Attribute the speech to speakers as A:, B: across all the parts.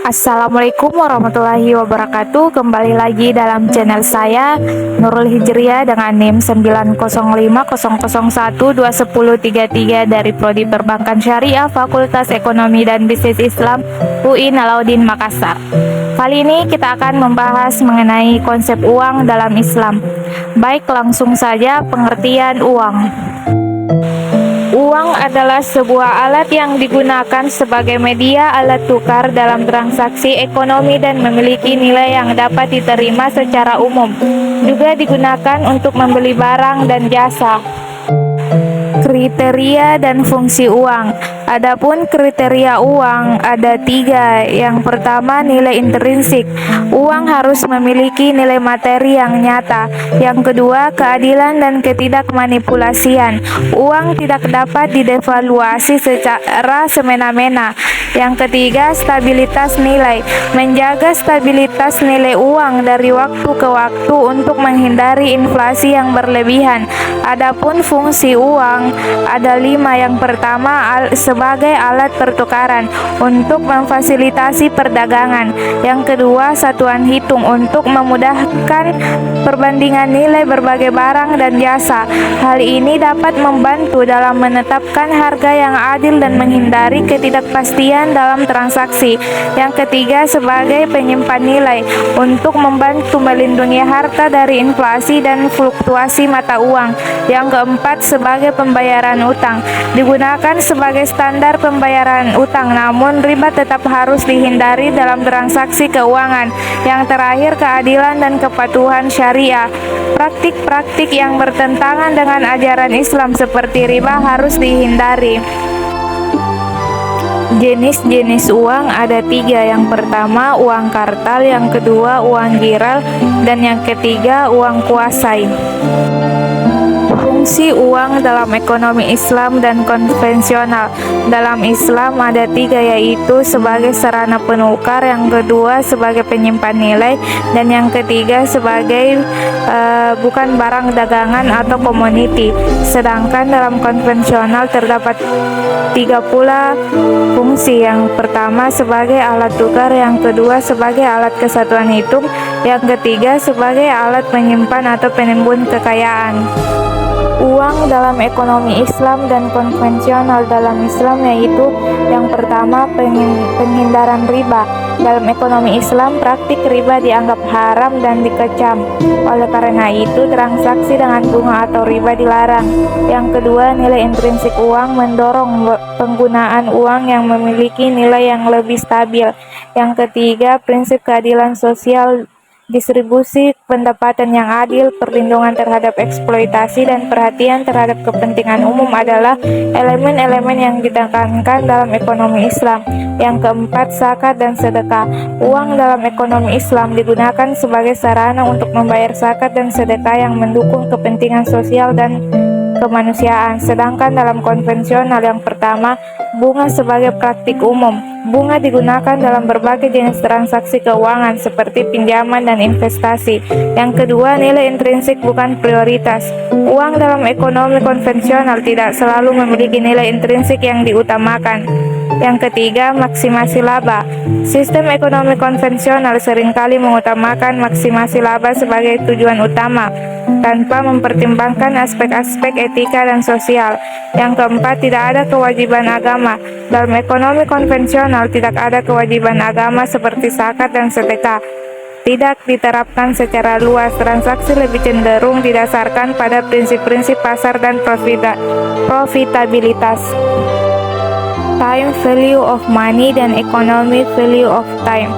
A: Assalamualaikum warahmatullahi wabarakatuh. Kembali lagi dalam channel saya Nurul Hijriah dengan NIM 90500012103 dari Prodi Perbankan Syariah Fakultas Ekonomi dan Bisnis Islam UI Alauddin Makassar. Kali ini kita akan membahas mengenai konsep uang dalam Islam. Baik, langsung saja pengertian uang. Uang adalah sebuah alat yang digunakan sebagai media alat tukar dalam transaksi ekonomi dan memiliki nilai yang dapat diterima secara umum. Juga digunakan untuk membeli barang dan jasa. Kriteria dan fungsi uang. Adapun kriteria uang ada 3. Yang pertama, nilai intrinsik. Uang harus memiliki nilai materi yang nyata. Yang kedua, keadilan dan ketidakmanipulasian. Uang tidak dapat didevaluasi secara semena-mena. Yang ketiga, stabilitas nilai. Menjaga stabilitas nilai uang dari waktu ke waktu untuk menghindari inflasi yang berlebihan. Adapun fungsi uang ada 5. Yang pertama, sebagai alat pertukaran untuk memfasilitasi perdagangan. Yang kedua, satuan hitung untuk memudahkan perbandingan nilai berbagai barang dan jasa. Hal ini dapat membantu dalam menetapkan harga yang adil dan menghindari ketidakpastian dalam transaksi. Yang ketiga, sebagai penyimpan nilai untuk membantu melindungi harta dari inflasi dan fluktuasi mata uang. Yang keempat, sebagai pembayaran utang. Digunakan sebagai standar pembayaran utang, namun riba tetap harus dihindari dalam transaksi keuangan. Yang terakhir, keadilan dan kepatuhan syariah. Praktik-praktik yang bertentangan dengan ajaran Islam seperti riba harus dihindari. Jenis-jenis uang ada 3. Yang pertama, uang kartal. Yang kedua, uang giral. Dan yang ketiga, uang kuasai. Fungsi uang dalam ekonomi Islam dan konvensional. Dalam Islam ada 3, yaitu sebagai sarana penukar, yang kedua sebagai penyimpan nilai, dan yang ketiga sebagai bukan barang dagangan atau komoditi. Sedangkan dalam konvensional terdapat 3 pula fungsi. Yang pertama sebagai alat tukar, yang kedua sebagai alat kesatuan hitung, yang ketiga sebagai alat penyimpan atau penimbun kekayaan. Uang dalam ekonomi Islam dan konvensional dalam Islam yaitu yang pertama, penghindaran riba. Dalam ekonomi Islam, praktik riba dianggap haram dan dikecam. Oleh karena itu, transaksi dengan bunga atau riba dilarang. Yang kedua, nilai intrinsik uang mendorong penggunaan uang yang memiliki nilai yang lebih stabil. Yang ketiga, prinsip keadilan sosial, distribusi pendapatan yang adil, perlindungan terhadap eksploitasi, dan perhatian terhadap kepentingan umum adalah elemen-elemen yang ditekankan dalam ekonomi Islam. Yang keempat, zakat dan sedekah. Uang dalam ekonomi Islam digunakan sebagai sarana untuk membayar zakat dan sedekah yang mendukung kepentingan sosial dan kemanusiaan. Sedangkan dalam konvensional, yang pertama, bunga sebagai praktik umum. Bunga digunakan dalam berbagai jenis transaksi keuangan seperti pinjaman dan investasi. Yang kedua, nilai intrinsik bukan prioritas. Uang dalam ekonomi konvensional tidak selalu memiliki nilai intrinsik yang diutamakan. Yang ketiga, maksimasi laba. Sistem ekonomi konvensional seringkali mengutamakan maksimasi laba sebagai tujuan utama, tanpa mempertimbangkan aspek-aspek etika dan sosial. Yang keempat, tidak ada kewajiban agama. Dalam ekonomi konvensional tidak ada kewajiban agama seperti zakat dan sedekah. Tidak diterapkan secara luas. Transaksi lebih cenderung didasarkan pada prinsip-prinsip pasar dan profitabilitas. Time value of money dan economic value of time.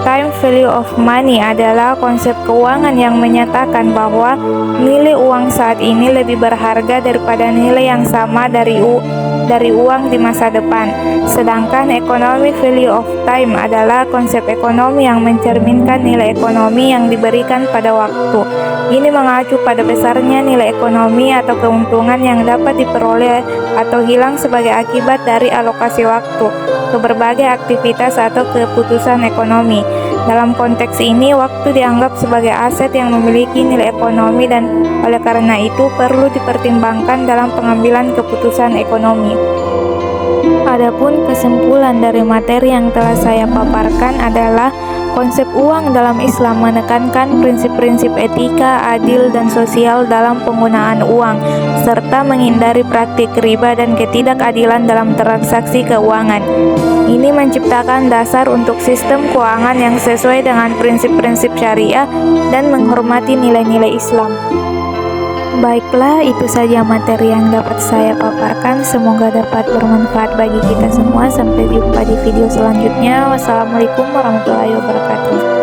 A: Time value of money adalah konsep keuangan yang menyatakan bahwa nilai uang saat ini lebih berharga daripada nilai yang sama dari uang di masa depan. Sedangkan economic value of time adalah konsep ekonomi yang mencerminkan nilai ekonomi yang diberikan pada waktu. Ini mengacu pada besarnya nilai ekonomi atau keuntungan yang dapat diperoleh atau hilang sebagai akibat dari alokasi waktu ke berbagai aktivitas atau keputusan ekonomi. Dalam konteks ini, waktu dianggap sebagai aset yang memiliki nilai ekonomi dan oleh karena itu perlu dipertimbangkan dalam pengambilan keputusan ekonomi. Adapun kesimpulan dari materi yang telah saya paparkan adalah konsep uang dalam Islam menekankan prinsip-prinsip etika, adil, dan sosial dalam penggunaan uang, serta menghindari praktik riba dan ketidakadilan dalam transaksi keuangan. Ini menciptakan dasar untuk sistem keuangan yang sesuai dengan prinsip-prinsip syariah dan menghormati nilai-nilai Islam. Baiklah, itu saja materi yang dapat saya paparkan. Semoga dapat bermanfaat bagi kita semua. Sampai jumpa di video selanjutnya. Wassalamualaikum warahmatullahi wabarakatuh.